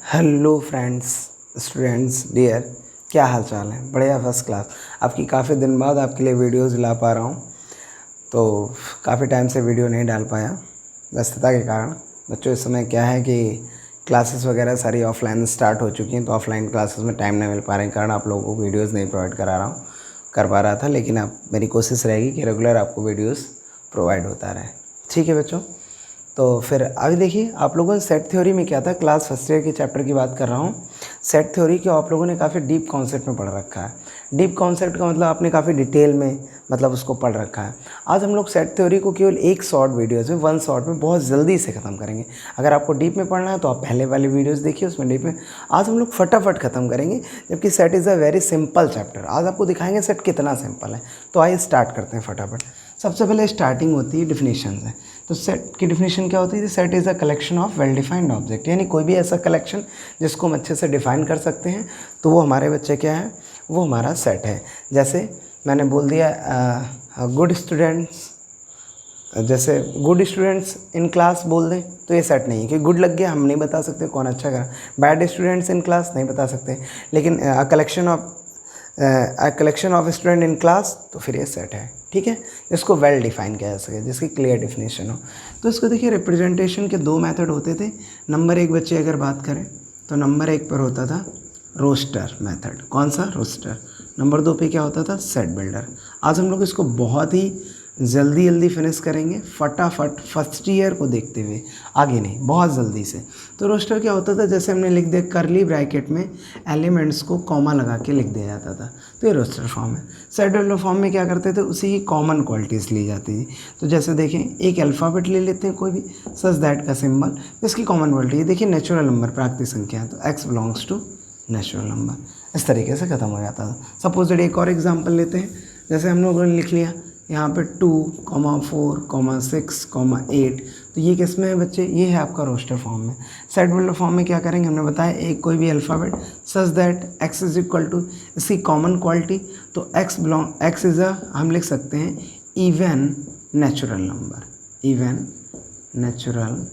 Hello friends, students dear, क्या हाल चाल है? बढ़िया, फर्स्ट क्लास। आपकी काफ़ी दिन बाद आपके लिए वीडियोस ला पा रहा हूँ। तो काफ़ी टाइम से वीडियो नहीं डाल पाया व्यस्तता के कारण। बच्चों, इस समय क्या है कि क्लासेस वगैरह सारी ऑफलाइन स्टार्ट हो चुकी हैं, तो ऑफलाइन क्लासेस में टाइम नहीं मिल पा रहे के कारण आप लोगों को वीडियोज़ नहीं प्रोवाइड कर पा रहा था। लेकिन अब मेरी कोशिश रहेगी कि रेगुलर आपको वीडियोज़ प्रोवाइड होता रहे। ठीक है बच्चों? तो फिर अभी देखिए, आप लोगों ने सेट थ्योरी में क्या था, क्लास फर्स्ट ईयर के चैप्टर की बात कर रहा हूँ। सेट थ्योरी के आप लोगों ने काफ़ी डीप कॉन्सेप्ट में पढ़ रखा है। डीप कॉन्सेप्ट का मतलब आपने काफ़ी डिटेल में उसको पढ़ रखा है। आज हम लोग सेट थ्योरी को केवल एक शॉर्ट वीडियोज़ में, वन शॉट में बहुत जल्दी से ख़त्म करेंगे। अगर आपको डीप में पढ़ना है तो आप पहले वाली वीडियोज़ देखिए, उसमें डीप में। आज हम लोग फटाफट ख़त्म करेंगे, जबकि set is a very simple chapter. आज आपको दिखाएंगे सेट कितना सिंपल है। तो आइए स्टार्ट करते हैं फटाफट। सबसे पहले स्टार्टिंग होती है डिफिनीशन से। तो सेट की डिफिनीशन क्या होती है? Set is a collection of well defined object, यानी कोई भी ऐसा कलेक्शन जिसको हम अच्छे से डिफाइन कर सकते हैं, तो वो हमारे बच्चे क्या है, वो हमारा सेट है। जैसे मैंने बोल दिया गुड स्टूडेंट्स, जैसे गुड स्टूडेंट्स इन क्लास बोल दें तो ये सेट नहीं है, कि गुड लग गया, हम नहीं बता सकते कौन अच्छा करा। बैड स्टूडेंट्स इन क्लास नहीं बता सकते, लेकिन collection of student in class, तो फिर ये सेट है। ठीक है, इसको वेल डिफाइन किया जा सके, जिसकी क्लियर डिफिनेशन हो। तो इसको देखिए, रिप्रेजेंटेशन के दो मेथड होते थे। नंबर एक बच्चे अगर बात करें तो नंबर एक पर होता था रोस्टर मेथड। कौन सा? रोस्टर। नंबर दो पे क्या होता था? Set builder. आज हम लोग इसको बहुत ही जल्दी फिनिश करेंगे, फटाफट फर्स्ट ईयर को देखते हुए, आगे नहीं, बहुत जल्दी से। तो रोस्टर क्या होता था? जैसे हमने लिख दिया कर्ली ब्रैकेट में एलिमेंट्स को कॉमा लगा के लिख दिया जाता था, तो ये रोस्टर फॉर्म है। सेट बिल्डर फॉर्म में क्या करते थे? उसी की कॉमन क्वालिटीज़ ली जाती थी। तो जैसे देखें, एक अल्फ़ाबेट ले लेते हैं कोई भी, सच दैट का सिंबल, इसकी कॉमन क्वालिटी देखिए, नेचुरल नंबर, प्राकृतिक संख्या, तो x belongs to natural number. इस तरीके से ख़त्म हो जाता था। सपोज दैट एक और एग्जांपल लेते हैं। जैसे हम लोगों ने लिख लिया यहाँ पे 2, 4, 6, 8, तो ये किस में है बच्चे? ये है आपका रोस्टर फॉर्म में। सेट बिल्डर फॉर्म में क्या करेंगे? हमने बताया एक कोई भी alphabet such that x is equal to इसकी कॉमन क्वालिटी, तो एक्स इज़ अ, हम लिख सकते हैं even natural number, even natural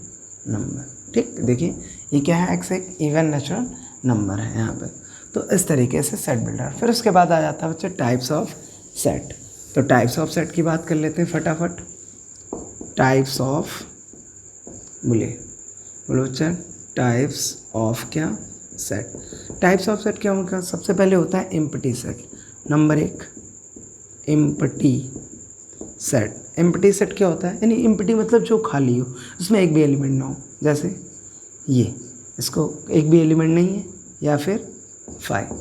number. ठीक, देखिए ये क्या है? एक्स एक इवन नेचुरल नंबर है यहाँ पे। तो इस तरीके से सेट बिल्डर। फिर उसके बाद आ जाता है बच्चे टाइप्स ऑफ सेट। तो टाइप्स ऑफ सेट की बात कर लेते हैं फटाफट। टाइप्स ऑफ, बोलो बच्चा, टाइप्स ऑफ क्या? सेट। टाइप्स ऑफ सेट क्या होगा? सबसे पहले होता है एम्प्टी सेट। नंबर एक, एम्प्टी सेट। एम्प्टी सेट क्या होता है? यानी एम्प्टी मतलब जो खाली हो, उसमें एक भी एलिमेंट ना हो। जैसे ये, इसको एक भी एलिमेंट नहीं है, या फिर 5।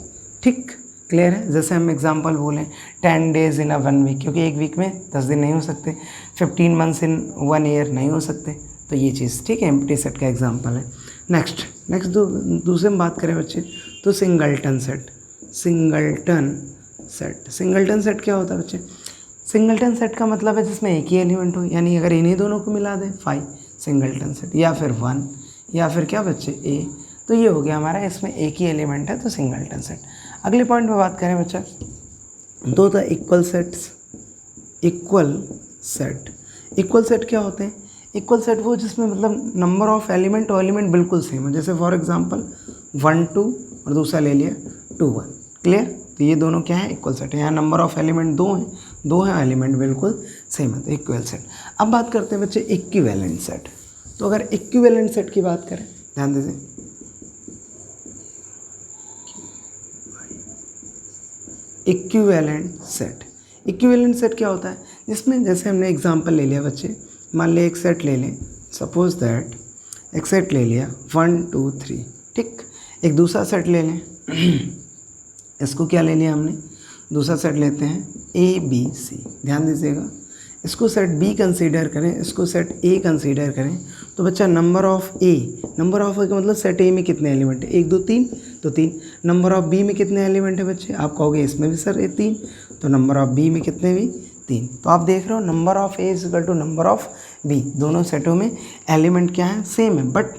ठीक, क्लियर है? जैसे हम एग्जांपल बोलें 10 डेज़ इन अ 1 वीक, क्योंकि एक वीक में 10 दिन नहीं हो सकते। 15 मंथ्स इन 1 ईयर नहीं हो सकते। तो ये चीज़, ठीक है, एम्प्टी सेट का एग्जांपल है। नेक्स्ट दूसरे में बात करें बच्चे, तो singleton set. Singleton set, singleton set क्या होता है बच्चे? सिंगलटन सेट का मतलब है जिसमें एक ही एलिमेंट हो, यानी अगर इन्हीं दोनों को मिला दें 5, सिंगलटन सेट, या फिर 1, या फिर क्या बच्चे? ए। तो ये हो गया हमारा, इसमें एक ही एलिमेंट है, तो सिंगलटन सेट। अगले पॉइंट पे बात करें बच्चा, दो था equal sets. Equal set, equal set क्या होते हैं? इक्वल सेट वो जिसमें मतलब नंबर ऑफ एलिमेंट और एलिमेंट बिल्कुल सेम हो। जैसे फॉर एग्जांपल 1, 2 और दूसरा ले लिया 2, 1। क्लियर? तो ये दोनों क्या है? इक्वल सेट है। यहाँ नंबर ऑफ एलिमेंट दो हैं, एलिमेंट बिल्कुल सेम है, तो इक्वल सेट। अब बात करते हैं बच्चे इक्विवेलेंट सेट। तो अगर इक्विवेलेंट सेट की बात करें, ध्यान दीजिए, इक्विवेलेंट सेट। इक्विवेलेंट सेट क्या होता है? जिसमें जैसे हमने एग्जांपल ले लिया बच्चे, मान लिया एक सेट ले लें, सपोज दैट एक सेट ले लिया 1, 2, 3। ठीक, एक दूसरा सेट ले लें इसको क्या ले लिया हमने? दूसरा सेट लेते हैं ABC। ध्यान दीजिएगा, इसको सेट B कंसीडर करें, इसको सेट A कंसीडर करें, तो बच्चा number of A, number of A का मतलब सेट A में कितने एलिमेंट है? 1, 2, 3, तो 3। नंबर ऑफ B में कितने एलिमेंट है बच्चे? आप कहोगे इसमें भी सर 3, तो नंबर ऑफ B में कितने भी? 3। तो आप देख रहे हो number of A is equal to number of B। दोनों सेटों में एलिमेंट क्या है? सेम है, बट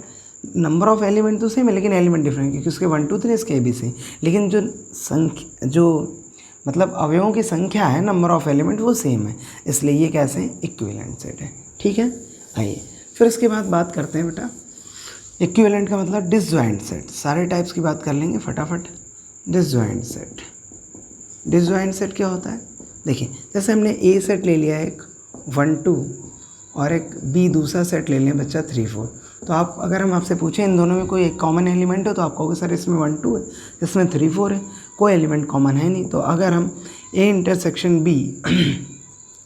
नंबर ऑफ एलिमेंट तो सेम है, लेकिन एलिमेंट डिफरेंट, क्योंकि उसके 1, 2, 3, इसके ABC। लेकिन जो मतलब अवयवों की संख्या है, नंबर ऑफ एलिमेंट, वो सेम है, इसलिए ये कैसे इक्विवेलेंट सेट है। ठीक है, आइए फिर इसके बाद बात करते हैं बेटा इक्विवेलेंट का मतलब डिसजॉइंट सेट, सारे टाइप्स की बात कर लेंगे फटाफट। डिसजॉइंट सेट, डिसजॉइंट सेट क्या होता है? देखिए जैसे हमने ए सेट ले लिया एक 1 2 और एक बी दूसरा सेट ले लिया बच्चा 3 4। तो आप अगर हम आपसे पूछें इन दोनों में कोई एक कॉमन एलिमेंट है तो आप कहोगे सर इसमें 1 2 है, इसमें 3 4 है, कोई एलिमेंट कॉमन है नहीं। तो अगर हम ए इंटरसेक्शन बी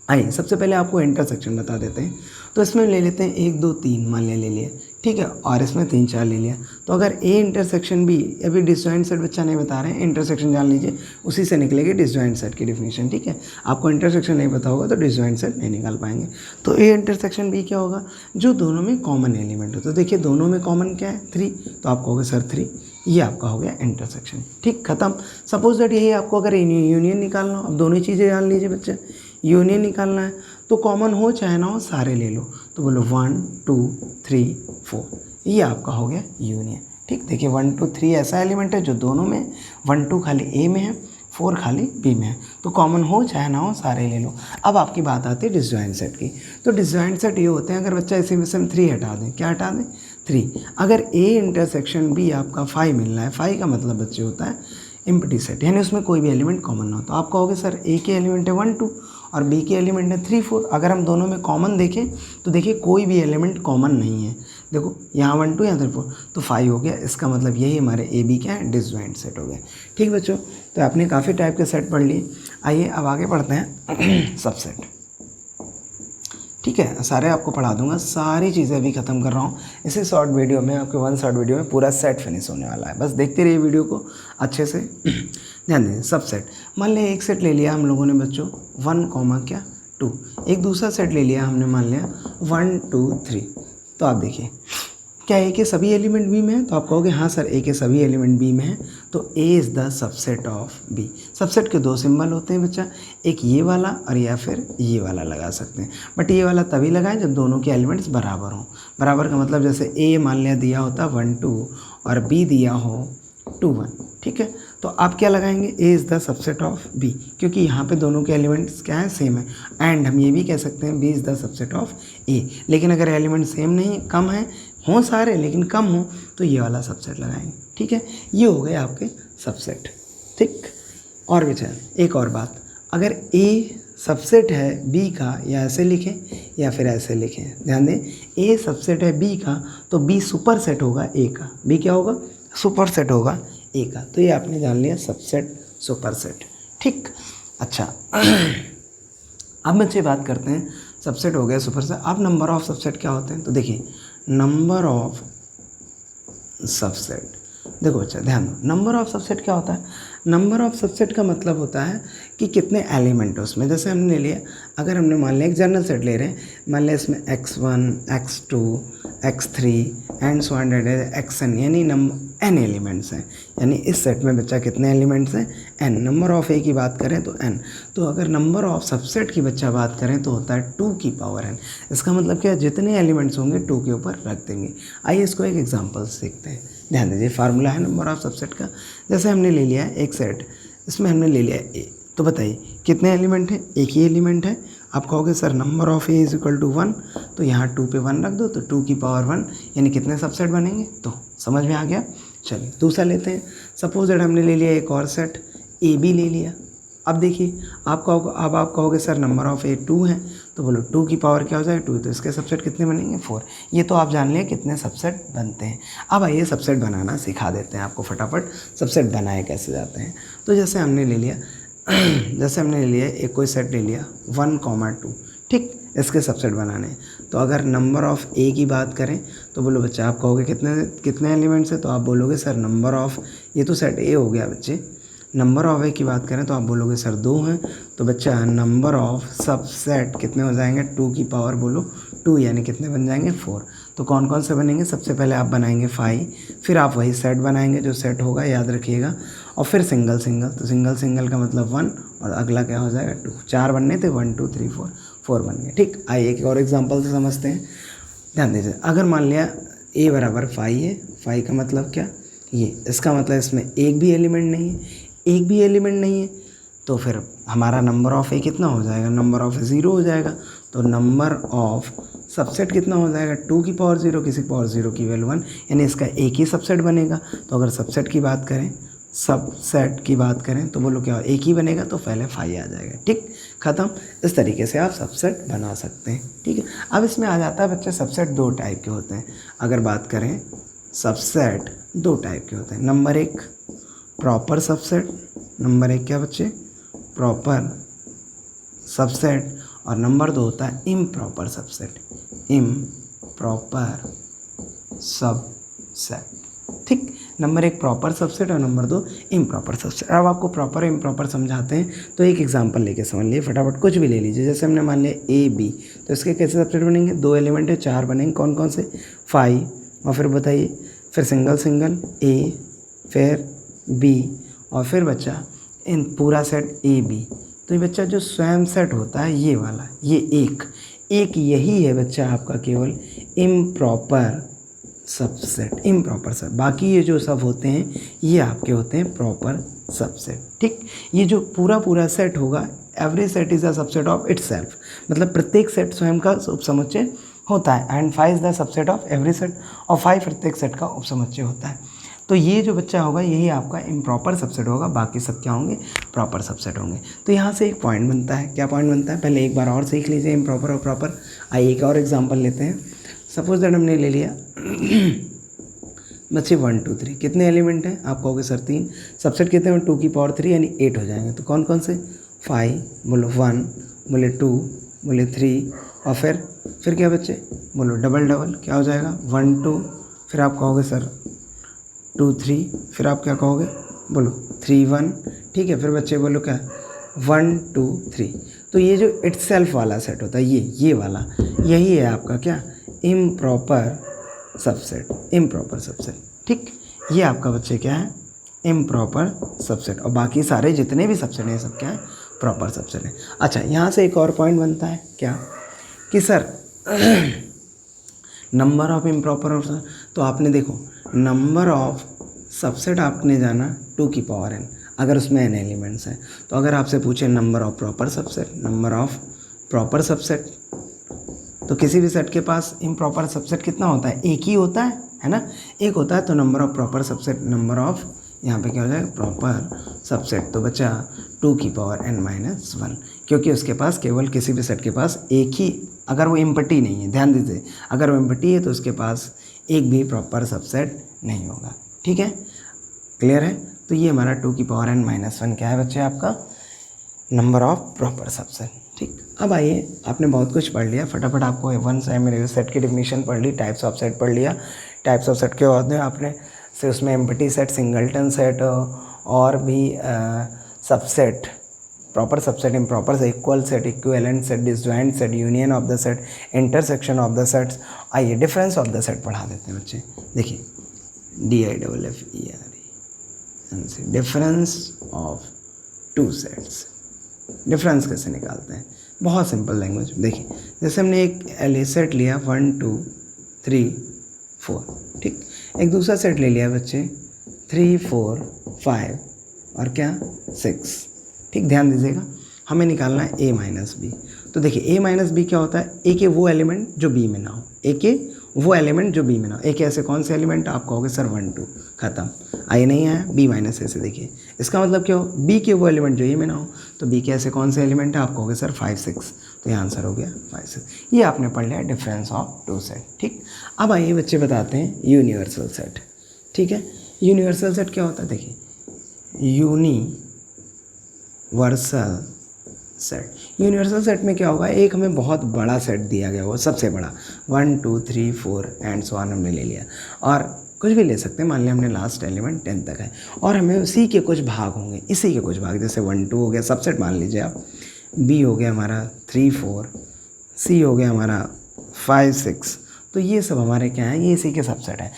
आइए सबसे पहले आपको इंटरसेक्शन बता देते हैं। तो इसमें ले लेते हैं 1 2 3 मान लिया ले लिया, ठीक है, और इसमें 3 4 ले लिया। तो अगर ए इंटरसेक्शन बी, अभी डिसजॉइंट सेट बच्चा नहीं बता रहे हैं, इंटरसेक्शन जान लीजिए, उसी से निकलेगी डिसजॉइंट सेट की डिफिनीशन, ठीक है। आपको इंटरसेक्शन नहीं पता होगा तो डिसजॉइंट सेट नहीं निकाल पाएंगे। तो ए इंटरसेक्शन बी क्या होगा? जो दोनों में कॉमन एलिमेंट हो। तो देखिए दोनों में कॉमन क्या है? 3, तो आप कहोगे सर 3, ये आपका हो गया इंटरसेक्शन, ठीक, खत्म। सपोज दैट यही आपको अगर यूनियन निकालना हो, अब दोनों चीज़ें जान लीजिए बच्चे, यूनियन निकालना है तो कॉमन हो चाहे ना हो सारे ले लो। तो बोलो 1 2 3 4, ये आपका हो गया यूनियन, ठीक। देखिए 1 2 3 ऐसा एलिमेंट है जो दोनों में, 1 2 खाली ए में है, 4 खाली बी में है, तो कॉमन हो चाहे ना हो सारे ले लो। अब आपकी बात आती है डिसजॉइंट सेट की। तो डिसजॉइंट सेट ये होते हैं, अगर बच्चा इसी में से हम 3 हटा दें, क्या हटा दें? 3। अगर ए इंटरसेक्शन बी आपका 5 मिल रहा है, 5 का मतलब बच्चे होता है एम्प्टी सेट, यानी उसमें कोई भी एलिमेंट कॉमन ना हो। तो आप कहोगे सर ए के एलिमेंट है 1 2 और बी के एलिमेंट है 3 4। अगर हम दोनों में कॉमन देखें तो देखिए कोई भी एलिमेंट कॉमन नहीं है। देखो यहाँ 1 2 यहाँ 3 4, तो 5 हो गया। इसका मतलब यही हमारे ए बी क्या है? डिसजॉइंट सेट हो गया, ठीक बच्चों। तो आपने काफ़ी टाइप के सेट पढ़ लिए। आइए अब आगे पढ़ते हैं सबसेट, ठीक है। सारे आपको पढ़ा दूंगा, सारी चीज़ें अभी ख़त्म कर रहा हूँ इसी शॉर्ट वीडियो में। आपके 1 शॉर्ट वीडियो में पूरा सेट फिनिश होने वाला है, बस देखते रहिए वीडियो को अच्छे से। ध्यान दें, सब सेट, मान लिया एक सेट ले लिया हम लोगों ने बच्चों 1 क्या 2, एक दूसरा सेट ले लिया हमने मान लिया 1 2 3। तो आप देखिए क्या ए के सभी एलिमेंट बी में है? तो आप कहोगे हाँ सर ए के सभी एलिमेंट बी में है, तो A is the subset of B. Subset के 2 सिंबल होते हैं बच्चा, एक ये वाला और या फिर ये वाला लगा सकते हैं, बट ये वाला तभी लगाएं जब दोनों के एलिमेंट्स बराबर हों। बराबर का मतलब जैसे ए मान लिया दिया होता 1 2 और बी दिया हो 2 1, ठीक है। तो आप क्या लगाएंगे? A is the subset of B, क्योंकि यहाँ पे दोनों के एलिमेंट्स क्या है? सेम है। एंड हम ये भी कह सकते हैं B is the subset of A. लेकिन अगर एलिमेंट सेम नहीं, कम है, हों सारे लेकिन कम हो, तो ये वाला सबसेट लगाएंगे, ठीक है। ये हो गए आपके सबसेट, ठीक। और भी चल एक और बात, अगर ए सबसेट है बी का, या ऐसे लिखें या फिर ऐसे लिखें, ध्यान दें, ए सबसेट है बी का तो बी सुपर सेट होगा ए का। बी क्या होगा? सुपर सेट होगा ए का। तो ये आपने जान लिया सबसेट सुपर सेट, ठीक। अच्छा अब बच्चे बात करते हैं, सबसेट हो गया सुपर सेट। अब नंबर ऑफ सबसेट क्या होते हैं? तो देखिए नंबर ऑफ सबसेट, देखो बच्चा ध्यान दो, नंबर ऑफ सबसेट क्या होता है? नंबर ऑफ सबसेट का मतलब होता है कि कितने एलिमेंट है उसमें। जैसे हमने लिया, अगर हमने मान लिया एक जनरल सेट ले रहे हैं, मान लिया इसमें x1 x2 x3 and so on xn, यानी n एलिमेंट्स हैं। यानी इस सेट में बच्चा कितने एलिमेंट्स हैं? n। नंबर ऑफ ए की बात करें तो n। तो अगर नंबर ऑफ सबसेट की बच्चा बात करें तो होता है 2 की पावर n। इसका मतलब क्या है? जितने एलिमेंट्स होंगे 2 के ऊपर रख देंगे। आइए इसको एक एग्जाम्पल सीखते हैं। ध्यान दीजिए, फार्मूला है नंबर ऑफ सबसेट का। जैसे हमने ले लिया एक सेट, इसमें हमने ले लिया ए, तो बताइए कितने एलिमेंट हैं? एक ही एलिमेंट है। आप कहोगे sir number of A is equal to 1, तो यहाँ 2 पे 1 रख दो, तो 2 की पावर 1, यानी कितने सबसेट बनेंगे? तो समझ में आ गया। चलिए दूसरा लेते हैं। सपोज दैट हमने ले लिया एक और सेट ए बी ले लिया। अब देखिए आप कहोगे सर नंबर ऑफ ए 2 है, तो बोलो 2 की पावर क्या हो जाएगा? 2, तो इसके सबसेट कितने बनेंगे? 4। ये तो आप जान लिया कितने सबसेट बनते हैं। अब आइए सबसेट बनाना सिखा देते हैं आपको फटाफट, सबसेट बनाए कैसे जाते हैं। तो जैसे हमने ले लिया एक कोई सेट ले लिया 1 2, ठीक, इसके सबसेट बनाने। तो अगर नंबर ऑफ ए की बात करें तो बोलो बच्चा, आप कहोगे कितने एलिमेंट्स है? तो आप बोलोगे सर नंबर ऑफ, ये तो सेट ए हो गया बच्चे, नंबर ऑफ ए की बात करें तो आप बोलोगे सर 2 हैं। तो बच्चा नंबर ऑफ सबसेट कितने हो जाएंगे? 2 की पावर बोलो 2, यानी कितने बन जाएंगे? 4। तो कौन कौन से बनेंगे? सबसे पहले आप बनाएंगे 5, फिर आप वही सेट बनाएंगे जो सेट होगा, याद रखिएगा, और फिर सिंगल। तो सिंगल का मतलब 1, और अगला क्या हो जाएगा? 2। 4 बनने थे, 1 2 3 4 बन गए, ठीक। आइए एक और एग्जाम्पल से समझते हैं। ध्यान दीजिए, अगर मान लिया a बराबर 5 है, 5 का मतलब क्या? ये, इसका मतलब इसमें एक भी एलिमेंट नहीं है, तो फिर हमारा नंबर ऑफ ए कितना हो जाएगा? नंबर ऑफ 0 हो जाएगा। तो नंबर ऑफ सबसेट कितना हो जाएगा 2 की पावर 0, किसी पावर 0 की वैल्यू 1, यानी इसका एक ही सबसेट बनेगा। तो अगर सबसेट की बात करें तो बोलो क्या एक ही बनेगा, तो पहले 5 आ जाएगा। ठीक, ख़त्म। इस तरीके से आप सबसेट बना सकते हैं। ठीक है, अब इसमें आ जाता है बच्चे सबसेट 2 टाइप के होते हैं। अगर बात करें सबसेट 2 टाइप के होते हैं। नंबर 1 प्रॉपर सबसेट, नंबर 1 क्या बच्चे प्रॉपर सबसेट, और नंबर 2 होता है इम्प्रॉपर सबसेट, इम्प्रॉपर सबसेट। ठीक, नंबर 1 प्रॉपर सबसेट और नंबर 2 इम्प्रॉपर सबसेट। अब आपको प्रॉपर इम्प्रॉपर समझाते हैं, तो एक एग्जांपल लेके समझ लिए फटाफट, कुछ भी ले लीजिए। जैसे हमने मान लिया ए बी, तो इसके कैसे सबसेट बनेंगे, 2 एलिमेंट है 4 बनेंगे, कौन कौन से 5, और फिर बताइए, फिर सिंगल सिंगल ए, फिर बी, और फिर बच्चा इन पूरा सेट ए बी। तो ये बच्चा जो स्वयं सेट होता है ये वाला, ये एक यही है बच्चा आपका केवल इम्प्रॉपर सबसेट, इम्प्रॉपर सब। बाकी ये जो सब होते हैं ये आपके होते हैं प्रॉपर सबसेट। ठीक, ये जो पूरा सेट होगा, every set is a subset of itself, मतलब प्रत्येक सेट स्वयं का उपसमुच्चय होता है। And 5 is the subset of every set, और 5 प्रत्येक सेट का उपसमुच्चय होता है। तो ये जो बच्चा होगा यही आपका इम्प्रॉपर सबसेट होगा, बाकी सब क्या होंगे, प्रॉपर सबसेट होंगे। तो यहाँ से एक पॉइंट बनता है, क्या पॉइंट बनता है, पहले एक बार और सीख लीजिए इम्प्रॉपर और प्रॉपर। आइए एक और एग्जांपल लेते हैं। सपोज दैट हमने ले लिया बच्चे 1 2 3, कितने एलिमेंट हैं, आप कहोगे सर 3, सबसेट कितने हैं, 2 की पावर 3 यानी 8 हो जाएंगे। तो कौन कौन से, 5 बोलो, 1 बोले, 2 बोले, 3, और फिर क्या बच्चे बोलो, डबल डबल क्या हो जाएगा, 1 2, फिर आप कहोगे सर 2 3, फिर आप क्या कहोगे बोलो 3 1। ठीक है, फिर बच्चे बोलो क्या 1 2 3। तो ये जो इटसेल्फ वाला सेट होता है, ये वाला, यही है आपका क्या इम्प्रॉपर सबसेट, इम्प्रॉपर सबसेट। ठीक, ये आपका बच्चे क्या है इम्प्रॉपर सबसेट, और बाकी सारे जितने भी सबसेट हैं सब क्या है प्रॉपर सबसेट है। अच्छा, यहाँ से एक और पॉइंट बनता है क्या कि सर नंबर ऑफ इम्प्रॉपर, तो आपने देखो नंबर ऑफ सबसेट आपने जाना 2 की पावर n, अगर उसमें n एलिमेंट्स हैं। तो अगर आपसे पूछे number of proper subset, number of proper subset, तो किसी भी सेट के पास इम्प्रॉपर सबसेट कितना होता है, एक ही होता है ना, एक होता है। तो number of proper subset, number of यहाँ पे क्या हो जाएगा प्रॉपर सबसेट, तो बचा 2 की पावर n-1, क्योंकि उसके पास केवल किसी भी सेट के पास एक ही, अगर वो एम्प्टी नहीं है, ध्यान दीजिए, अगर वो एम्प्टी है तो उसके पास एक भी प्रॉपर सबसेट नहीं होगा। ठीक है, क्लियर है। तो ये हमारा 2 की पावर n-1 क्या है बच्चे आपका नंबर ऑफ प्रॉपर सबसेट। ठीक, अब आइए, आपने बहुत कुछ पढ़ लिया, फटाफट आपको 1 से मेरे सेट की डिफिनीशन पढ़ ली, टाइप्स ऑफ सेट पढ़ लिया। टाइप्स ऑफ सेट के बाद में आपने से उसमें एम्प्टी सेट, सिंगलटन सेट, और भी subset, proper subset, improper set, equal set, equivalent set, disjoint set, union of the set, intersection of the sets. आइए डिफरेंस ऑफ द सेट पढ़ा देते हैं बच्चे। देखिए DIFFERE, difference of 2 sets, difference कैसे निकालते हैं, बहुत सिंपल लैंग्वेज। देखिए, जैसे हमने एक एल सेट लिया 1 2 3 4, ठीक, एक दूसरा सेट ले लिया बच्चे 3 4 5 और क्या 6। ठीक, ध्यान दीजिएगा, हमें निकालना है A-B। तो देखिए A-B क्या होता है, A के वो एलिमेंट जो B में ना हो, A के वो एलिमेंट जो B में ना हो। A के ऐसे कौन से एलिमेंट, आप कहोगे सर 1 2, खत्म, A नहीं आया, B- से देखिए, इसका मतलब क्या हो, B के वो एलिमेंट जो A में ना हो। तो B के ऐसे कौन से एलिमेंट है, आप कहोगे सर 5 6, तो ये आंसर हो गया 5 6। ये आपने पढ़ लिया डिफरेंस ऑफ 2 सेट। ठीक, अब आइए बच्चे बताते हैं यूनिवर्सल सेट। ठीक है, यूनिवर्सल सेट क्या होता है, देखिए यूनिवर्सल सेट, यूनिवर्सल सेट में क्या होगा, एक हमें बहुत बड़ा सेट दिया गया होगा, सबसे बड़ा 1 2 3 4 एंड सो ऑन हमने ले लिया, और कुछ भी ले सकते हैं, मान लिया हमने लास्ट एलिमेंट 10 तक है, और हमें उसी के कुछ भाग होंगे, इसी के कुछ भाग, जैसे 1 2 हो गया सबसेट मान लीजिए आप, B हो गया हमारा 3 4, C हो गया हमारा 5 6। तो ये सब हमारे क्या हैं, ये इसी के सबसेट है।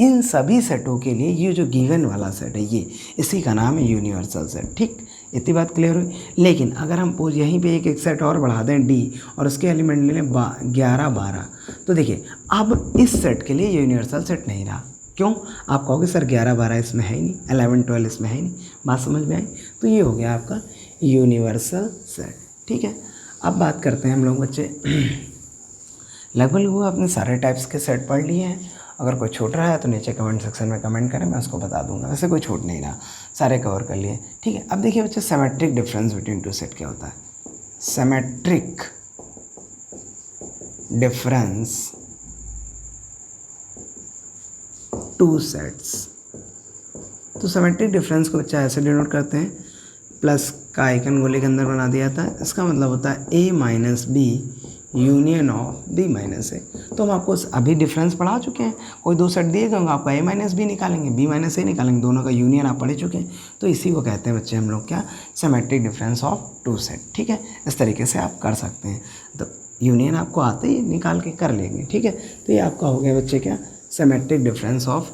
इन सभी सेटों के लिए ये जो गिवन वाला सेट है, ये इसी का नाम है यूनिवर्सल सेट। ठीक, इतनी बात क्लियर हुई। लेकिन अगर हम पोज यहीं पे एक सेट और बढ़ा दें D, और उसके एलिमेंट ले लें 11 12, तो देखिए अब इस सेट के लिए यूनिवर्सल सेट नहीं रहा। क्यों, आप कहोगे सर 11 12 इसमें है ही नहीं, 11 12 इसमें है ही नहीं, बात समझ में आई। तो ये हो गया आपका यूनिवर्सल सेट। ठीक है, अब बात करते हैं हम लोग बच्चे लगभग लगभग आपने सारे टाइप्स के सेट पढ़ लिए हैं। अगर कोई छूट रहा है तो नीचे कमेंट सेक्शन में कमेंट करें, मैं उसको बता दूंगा। वैसे कोई छूट नहीं रहा, सारे कवर कर लिए। ठीक है, अब देखिए बच्चे symmetric difference between two set क्या होता है। सिमेट्रिक डिफरेंस टू सेट्स, तो सिमेट्रिक डिफरेंस को बच्चा ऐसे डिनोट करते हैं, प्लस का आइकन गोले के अंदर बना दिया था। इसका मतलब होता है a minus B union of b minus A. तो हम आपको अभी डिफरेंस पढ़ा चुके हैं, कोई दो सेट दिए गए आपको a माइनस बी निकालेंगे, b माइनस ए निकालेंगे, दोनों का यूनियन आप पढ़ चुके हैं। तो इसी को कहते हैं बच्चे हम लोग क्या, symmetric difference of two set. ठीक है, इस तरीके से आप कर सकते हैं। तो यूनियन आपको आते ही निकाल के कर लेंगे। ठीक है, तो ये आपका हो गया बच्चे क्या, symmetric difference of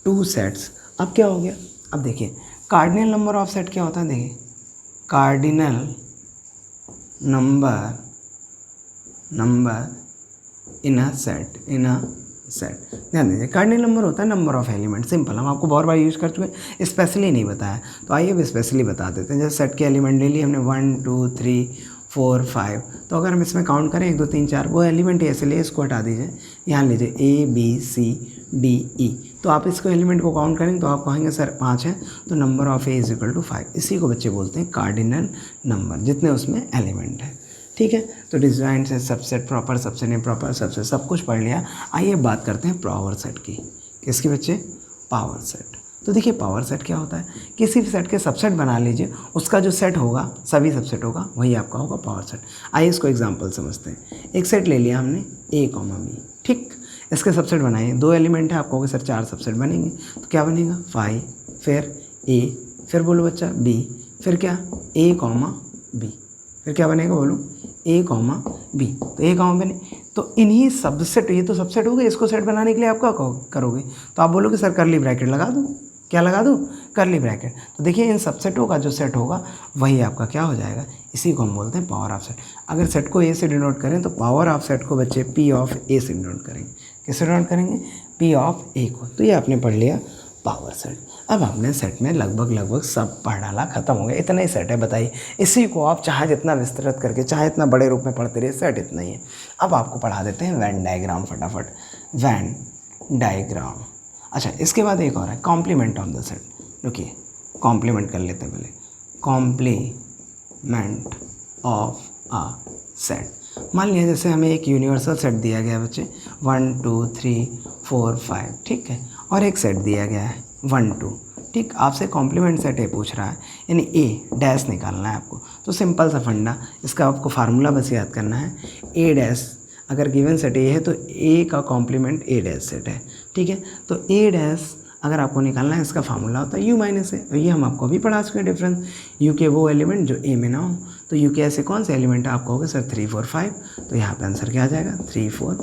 two sets. अब क्या हो गया, अब देखिए कार्डिनल नंबर ऑफ सेट क्या होता है। देखिए cardinal number in a set, ध्यान दीजिए कार्डिनल नंबर होता है नंबर ऑफ एलिमेंट। सिंपल, हम आपको बहुत बार यूज़ कर चुके हैं, स्पेशली नहीं बताया। तो आइए अब स्पेशली बता देते हैं। जैसे सेट के एलिमेंट ले लिए हमने 1 2 3 4 5, तो अगर हम इसमें काउंट करें 1 2 3 4, वो एलिमेंट ऐसे लिए, इसको हटा दीजिए, यहाँ लीजिए A B C D E। तो आप इसको एलिमेंट को काउंट करेंगे तो आप कहेंगे सर 5 है, तो number of A is equal to 5। इसी को बच्चे बोलते हैं कार्डिनल नंबर, जितने उसमें एलिमेंट है। ठीक है, तो डिजाइन से subset, proper subset, improper subset, सब कुछ पढ़ लिया। आइए बात करते हैं पावर सेट की। किसकी बच्चे, पावर सेट। तो देखिए पावर सेट क्या होता है, किसी भी सेट के सबसेट बना लीजिए, उसका जो सेट होगा, सभी सबसेट होगा, वही आपका होगा पावर सेट। आइए इसको एग्जांपल समझते हैं। एक सेट ले लिया हमने A, B। ठीक, इसके सबसेट बनाइए, दो एलिमेंट है, आप कहोगे सर 4 सबसेट बनेंगे, तो क्या बनेगा 5, फिर A, फिर बोलो बच्चा B, फिर क्या A, B, फिर क्या बनेगा बोलो A, B। तो A, बने, तो इन्हीं सबसेट, ये तो सबसेट हो गए, इसको सेट बनाने के लिए आप क्या करोगे, तो आप बोलोगे सर करली ब्रैकेट लगा दूँ, क्या लगा दूँ, करली ब्रैकेट। तो देखिए इन सबसेटों का जो सेट होगा वही आपका क्या हो जाएगा, इसी को हम बोलते हैं पावर ऑफ सेट। अगर सेट को A से डिनोट करें तो पावर ऑफ सेट को बच्चे P ऑफ A से डिनोट करेंगे। किससे डिनोट करेंगे, P ऑफ A को। तो ये आपने पढ़ लिया पावर सेट। अब आपने सेट में लगभग सब पढ़ डाला, खत्म हो गया, इतना ही सेट है। बताइए, इसी को आप चाहे जितना विस्तृत करके, चाहे इतना बड़े रूप में पढ़ते रहिए, सेट इतना ही है। अब आपको पढ़ा देते हैं वेन डायग्राम, फटाफट वेन डायग्राम। अच्छा, इसके बाद एक और है कॉम्प्लीमेंट ऑफ द सेट। रुकिए, कॉम्प्लीमेंट कर लेते हैं पहले, कॉम्प्लीमेंट ऑफ अ सेट। मान लिया जैसे हमें एक यूनिवर्सल सेट दिया गया है बच्चे 1 2 3 4 5, ठीक है, और एक सेट दिया गया है 1 2, ठीक। आपसे कॉम्प्लीमेंट सेट ए पूछ रहा है, यानी ए डैश निकालना है आपको। तो सिंपल सा फंडा, इसका आपको फार्मूला बस याद करना है, ए डैश, अगर गिवन सेट ए है तो ए का कॉम्प्लीमेंट ए डैश सेट है, ठीक है। तो ए डैश अगर आपको निकालना है, इसका फार्मूला होता है यू माइनस ए। ये हम आपको अभी पढ़ा चुके हैं डिफरेंस, यू के वो एलिमेंट जो ए में ना हो। तो यू के ऐसे कौन से एलिमेंट है, आप कहोगे सर 3 4 5, तो यहाँ पे आंसर क्या आ जाएगा 3 4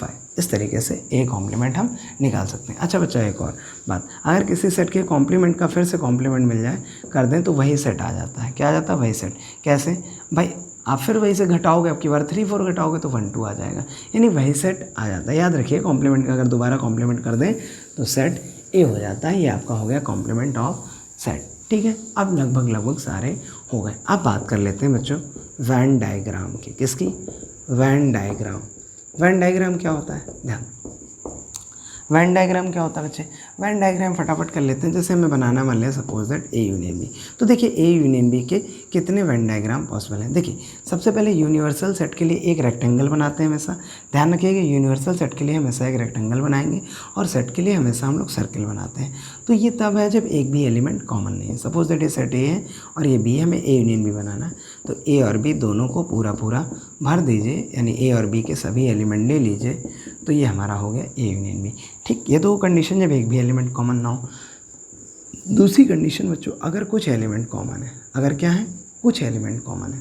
5। इस तरीके से ए कॉम्प्लीमेंट हम निकाल सकते हैं। अच्छा बच्चा, एक और बात, अगर किसी सेट के कॉम्प्लीमेंट का फिर से कॉम्प्लीमेंट मिल जाए, कर दें, तो वही सेट आ जाता है। क्या आ जाता है, वही सेट। कैसे भाई, आप फिर वही से घटाओगे, आपकी बार 3 4 घटाओगे तो 1 2 आ जाएगा, यानी वही सेट आ जाता है। याद रखिए, कॉम्प्लीमेंट का अगर दोबारा कॉम्प्लीमेंट कर दें तो सेट ए हो जाता है। ये आपका हो गया कॉम्प्लीमेंट ऑफ सेट, ठीक है। अब लगभग सारे हो गए। अब बात कर लेते हैं बच्चों वेन डायग्राम की। किसकी, वेन डायग्राम। वेन डायग्राम क्या होता है, ध्यान, वेन डायग्राम क्या होता है बच्चे, वेन डायग्राम फटाफट कर लेते हैं। जैसे हमें बनाना मान लिया suppose that A union B, तो देखिए ए यूनियन बी के कितने वेन डायग्राम पॉसिबल हैं। देखिए सबसे पहले यूनिवर्सल सेट के लिए एक रेक्टेंगल बनाते हैं हमेशा, ध्यान रखिएगा, यूनिवर्सल सेट के लिए हमेशा एक रेक्टेंगल बनाएंगे, और सेट के लिए हमेशा हम लोग सर्किल बनाते हैं। तो ये तब है जब एक भी एलिमेंट कॉमन नहीं है। सपोज दैट ये सेट ए है और ये बी है, हमें ए यूनियन बी बनाना है, तो ए और बी दोनों को पूरा भर दीजिए, यानी ए और बी के सभी एलिमेंट ले लीजिए, तो ये हमारा हो गया ए यूनियन बी, ठीक। ये दो कंडीशन जब एक भी एलिमेंट कॉमन ना हो। दूसरी कंडीशन बच्चों, अगर कुछ एलिमेंट कॉमन है, अगर क्या है, कुछ एलिमेंट कॉमन है,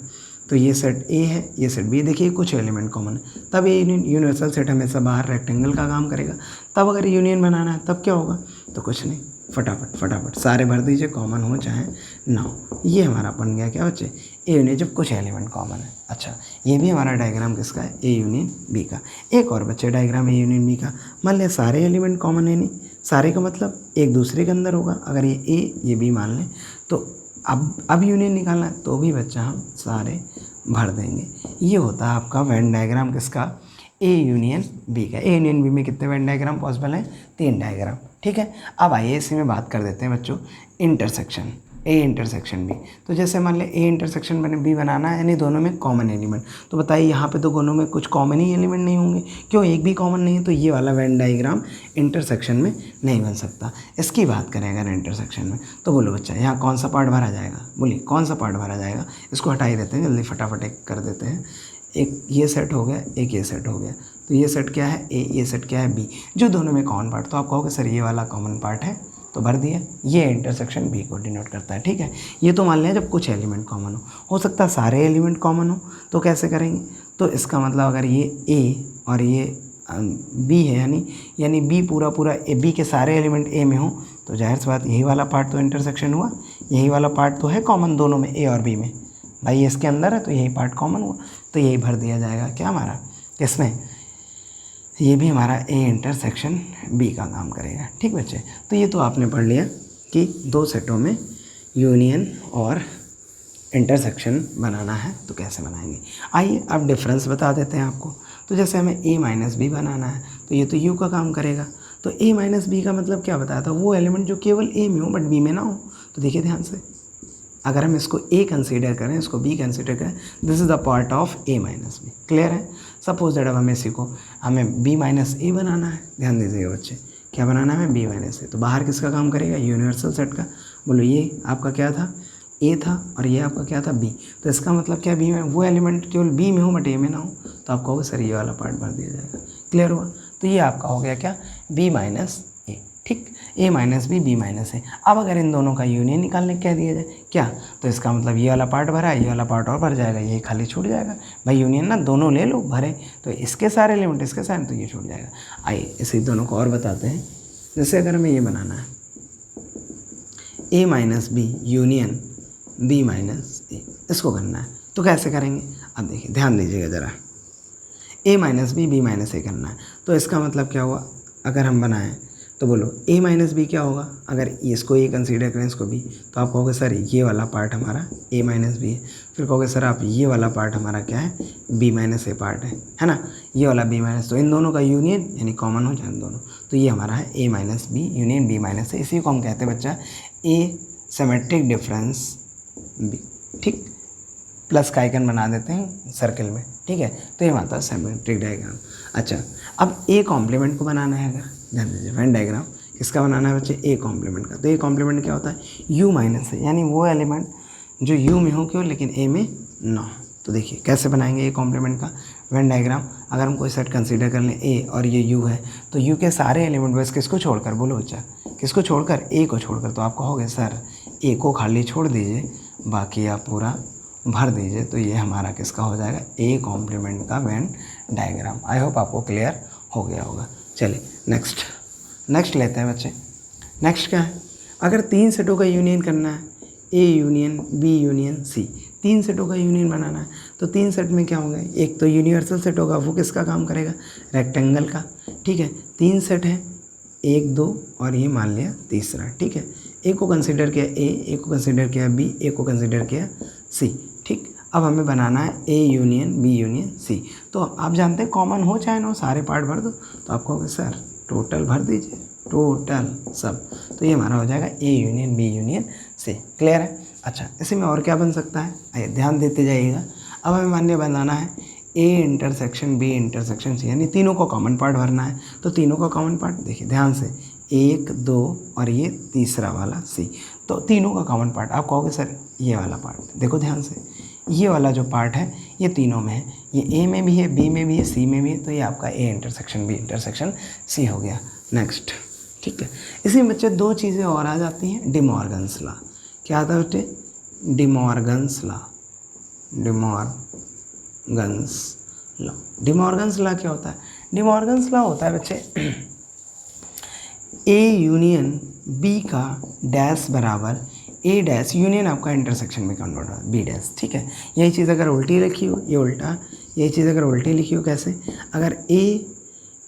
तो ये सेट ए है, ये सेट बी, देखिए कुछ एलिमेंट कॉमन है, तब ये यूनिवर्सल सेट हमेशा बाहर रेक्टेंगल का काम करेगा। तब अगर यूनियन बनाना है तब क्या होगा, तो कुछ नहीं, फटाफट सारे भर दीजिए, कॉमन हो चाहे ना हो। ये हमारा बन गया क्या बच्चे, ए यूनियन, जब कुछ एलिमेंट कॉमन है। अच्छा, ये भी हमारा डायग्राम किसका है, ए यूनियन बी का। एक और बच्चे डायग्राम ए यूनियन बी का, मान लिया सारे एलिमेंट कॉमन है, नहीं सारे का मतलब एक दूसरे के अंदर होगा। अगर ये ए ये बी मान लें, तो अब यूनियन निकालना है तो भी बच्चा हम सारे भर देंगे। ये होता है आपका वेन डायग्राम किसका, ए यूनियन बी का। ए यूनियन बी में कितने वेन डायग्राम पॉसिबल हैं? 3 डायग्राम, ठीक है। अब आइए इसी में बात कर देते हैं बच्चों इंटरसेक्शन, ए इंटरसेक्शन बी। तो जैसे मान लें ए इंटरसेक्शन बी बनाना है, यानी दोनों में कॉमन एलिमेंट। तो बताइए यहाँ पे तो दोनों में कुछ कॉमन ही एलिमेंट नहीं होंगे, क्यों? एक भी कॉमन नहीं है, तो ये वाला वेन डायग्राम इंटरसेक्शन में नहीं बन सकता। इसकी बात करें अगर इंटरसेक्शन में, तो बोलो बच्चा यहाँ कौन सा पार्ट भरा जाएगा? बोलिए कौन सा पार्ट भरा जाएगा? इसको हटा ही देते हैं, जल्दी फटाफट एक कर देते हैं। एक ये सेट हो गया, एक ये सेट हो गया। तो ये सेट क्या है? ए, ये सेट क्या है? बी। जो दोनों में कॉमन पार्ट, तो आप कहोगे सर ये वाला कॉमन पार्ट है, तो भर दिया। ये इंटरसेक्शन बी को डिनोट करता है, ठीक है। ये तो मान लिया जब कुछ एलिमेंट कॉमन हो सकता है सारे एलिमेंट कॉमन हो, तो कैसे करेंगे? तो इसका मतलब अगर ये ए और ये बी है, यानी बी पूरा बी के सारे एलिमेंट ए में हो, तो जाहिर सी बात यही वाला पार्ट तो इंटरसेक्शन हुआ, यही वाला पार्ट तो है कॉमन दोनों में, ए और बी में। भाई इसके अंदर है तो यही पार्ट कॉमन हुआ, तो यही भर दिया जाएगा। क्या हमारा किसमें? ये भी हमारा ए इंटरसेक्शन बी का काम करेगा, ठीक बच्चे। तो ये तो आपने पढ़ लिया कि दो सेटों में यूनियन और इंटरसेक्शन बनाना है तो कैसे बनाएंगे। आइए अब डिफरेंस बता देते हैं आपको। तो जैसे हमें ए माइनस बी बनाना है, तो ये तो यू का काम करेगा। तो ए माइनस बी का मतलब क्या बताया था? वो एलिमेंट जो केवल ए में हो बट बी में ना हो। तो देखिए ध्यान से, अगर हम इसको ए कंसीडर करें, इसको बी कंसीडर करें, this is the part of A minus B. Clear है? सपोज दैट अब हमें इसी को हमें बी माइनस ए बनाना है। ध्यान दीजिएगा बच्चे, क्या बनाना है? B minus A. तो बाहर किसका काम करेगा? यूनिवर्सल सेट का। बोलो ये आपका क्या था? ए था, और ये आपका क्या था? बी। तो इसका मतलब क्या? बी में वो एलिमेंट केवल बी में हो बट ए में ना हो, तो आप कहोगे सर ये वाला पार्ट भर दिया जाएगा। क्लियर हुआ? तो ये आपका हो गया क्या? बी माइनस ए, ठीक। ए माइनस बी, बी माइनस ए। अब अगर इन दोनों का यूनियन निकालने कह दिया जाए क्या, तो इसका मतलब ये वाला पार्ट भरा है, ये वाला पार्ट और भर जाएगा, ये खाली छूट जाएगा। भाई यूनियन ना दोनों ले लो भरे, तो इसके सारे एलिमेंट इसके सारे, तो ये छूट जाएगा। आइए इसी दोनों को और बताते हैं। जैसे अगर हमें ये बनाना है A minus B union B minus A, इसको करना है, तो कैसे करेंगे? अब देखिए ध्यान दीजिएगा ज़रा, ए माइनस बी, बी माइनस ए करना है। तो इसका मतलब क्या हुआ? अगर हम बनाएं तो बोलो ए माइनस बी क्या होगा? अगर इसको ए कंसीडर करें, इसको बी, तो आप कहोगे सर ये वाला पार्ट हमारा ए माइनस बी है। फिर कहोगे सर आप ये वाला पार्ट हमारा क्या है? बी माइनस ए पार्ट है ना? ये वाला बी माइनस, तो इन दोनों का यूनियन यानी कॉमन हो जाए दोनों, तो ये हमारा है A minus B union B minus A. इसी को हम कहते हैं बच्चा ए सिमेट्रिक डिफरेंस बी, ठीक। प्लस का आइकन बना देते हैं सर्कल में, ठीक है। तो ये हमारा सिमेट्रिक डायग्राम। अच्छा, अब ए कॉम्प्लीमेंट को बनाना है, अगर ध्यान दीजिए वेन डायग्राम किसका बनाना है बच्चे? ए कॉम्प्लीमेंट का। तो ए कॉम्प्लीमेंट क्या होता है? यू माइनस है, यानी वो एलिमेंट जो यू में हो क्यों लेकिन ए में ना हो। तो देखिए कैसे बनाएंगे ए कॉम्प्लीमेंट का वेन डायग्राम। अगर हम कोई सेट कंसीडर कर लें ए और ये यू है, तो यू के सारे एलिमेंट बस किसको छोड़कर, बोलो बच्चा किसको छोड़कर? ए को छोड़कर। तो आप कहोगे सर ए को खाली छोड़ दीजिए, बाकी आप पूरा भर दीजिए। तो ये हमारा किसका हो जाएगा? ए कॉम्प्लीमेंट का वेन डायग्राम। आई होप आपको क्लियर हो गया होगा। चलिए नेक्स्ट लेते हैं बच्चे। नेक्स्ट क्या है? अगर 3 सेटों का यूनियन करना है, A union B union C, 3 सेटों का यूनियन बनाना है, तो 3 सेट में क्या होगा? एक तो यूनिवर्सल सेट होगा, वो किसका काम करेगा? रेक्टेंगल का, ठीक है। 3 सेट है, 1 2 और ये मान लिया तीसरा, ठीक है। ए को कंसिडर किया ए, ए को कंसिडर किया बी, ए को कंसिडर किया सी, ठीक। अब हमें बनाना है A union B union C. तो आप जानते हैं कॉमन हो चाहे ना हो सारे पार्ट भर दो। तो आप कहोगे सर टोटल भर दीजिए, टोटल सब। तो ये हमारा हो जाएगा A union B union C. Clear है? अच्छा, इसी में और क्या बन सकता है? आइए ध्यान देते जाइएगा। अब हमें मान्य बनाना है A intersection B intersection C, यानी तीनों को कॉमन पार्ट भरना है। तो तीनों का कॉमन पार्ट देखिए ध्यान से, 1 2 और ये तीसरा वाला सी। तो तीनों का कॉमन पार्ट आप कहोगे सर ये वाला पार्ट, देखो ध्यान से, ये वाला जो पार्ट है ये तीनों में है, ये ए में भी है, बी में भी है, सी में भी है। तो ये आपका A intersection B intersection C हो गया। नेक्स्ट, ठीक है। इसी में बच्चे 2 चीज़ें और आ जाती हैं। De Morgan's law. क्या आता है बच्चे? De Morgan's law. डिमॉर्गन्स लॉ क्या होता है? डिमॉर्गन्स लॉ होता है बच्चे ए यूनियन बी का डैश बराबर ए डैश, यूनियन आपका इंटरसेक्शन में कन्वर्ट होगा बी डैश, ठीक है। यही चीज़ अगर उल्टी लिखी हो, ये उल्टा, यही चीज़ अगर उल्टी लिखी हो कैसे? अगर ए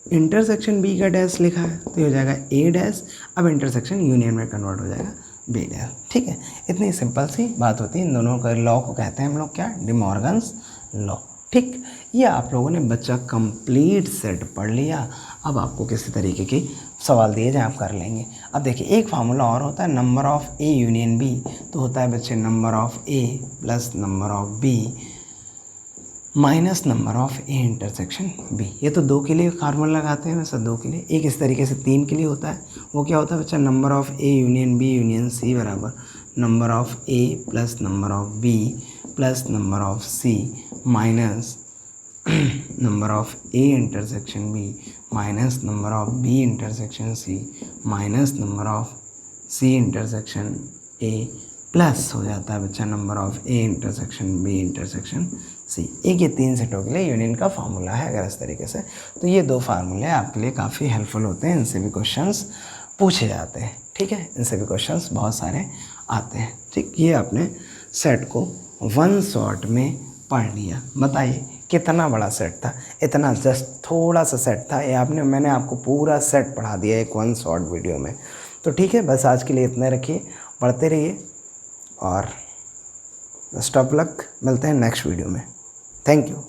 इंटरसेक्शन बी का डैश लिखा है तो ये हो जाएगा ए डैश, अब इंटरसेक्शन यूनियन में कन्वर्ट हो जाएगा बी डैश, ठीक है। इतनी सिंपल सी बात होती है। इन दोनों का लॉ को कहते हैं हम लोग क्या? De Morgan's law. ठीक, ये आप लोगों ने बच्चा कंप्लीट सेट पढ़ लिया। अब आपको किसी तरीके के सवाल दिए जाए आप कर लेंगे। अब देखिए एक फार्मूला और होता है number of A union B, तो होता है बच्चे number of A plus number of B minus number of A intersection B. ये तो 2 के लिए फार्मूला लगाते हैं वैसे 2 के लिए, एक इस तरीके से 3 के लिए होता है। वो क्या होता है बच्चा, number of A union B union C बराबर number of A plus number of B plus number of C minus number of A intersection B minus number of B intersection C minus number of C intersection A plus हो जाता है बच्चा number of A intersection B intersection C. एक ये 3 सेटों के लिए union का फार्मूला है अगर इस तरीके से। तो ये 2 फार्मूले आपके लिए काफ़ी हेल्पफुल होते हैं, इनसे भी क्वेश्चंस पूछे जाते हैं। ठीक है, इनसे भी क्वेश्चंस बहुत सारे आते हैं। ठीक, ये आपने सेट को 1 शॉट में पढ़ लिया। बताइए कितना बड़ा सेट था, इतना जस्ट थोड़ा सा सेट था, ये मैंने आपको पूरा सेट पढ़ा दिया एक 1 शॉट वीडियो में। तो ठीक है, बस आज के लिए इतना रखिए, पढ़ते रहिए और बेस्ट ऑफ लक। मिलते हैं नेक्स्ट वीडियो में। Thank you.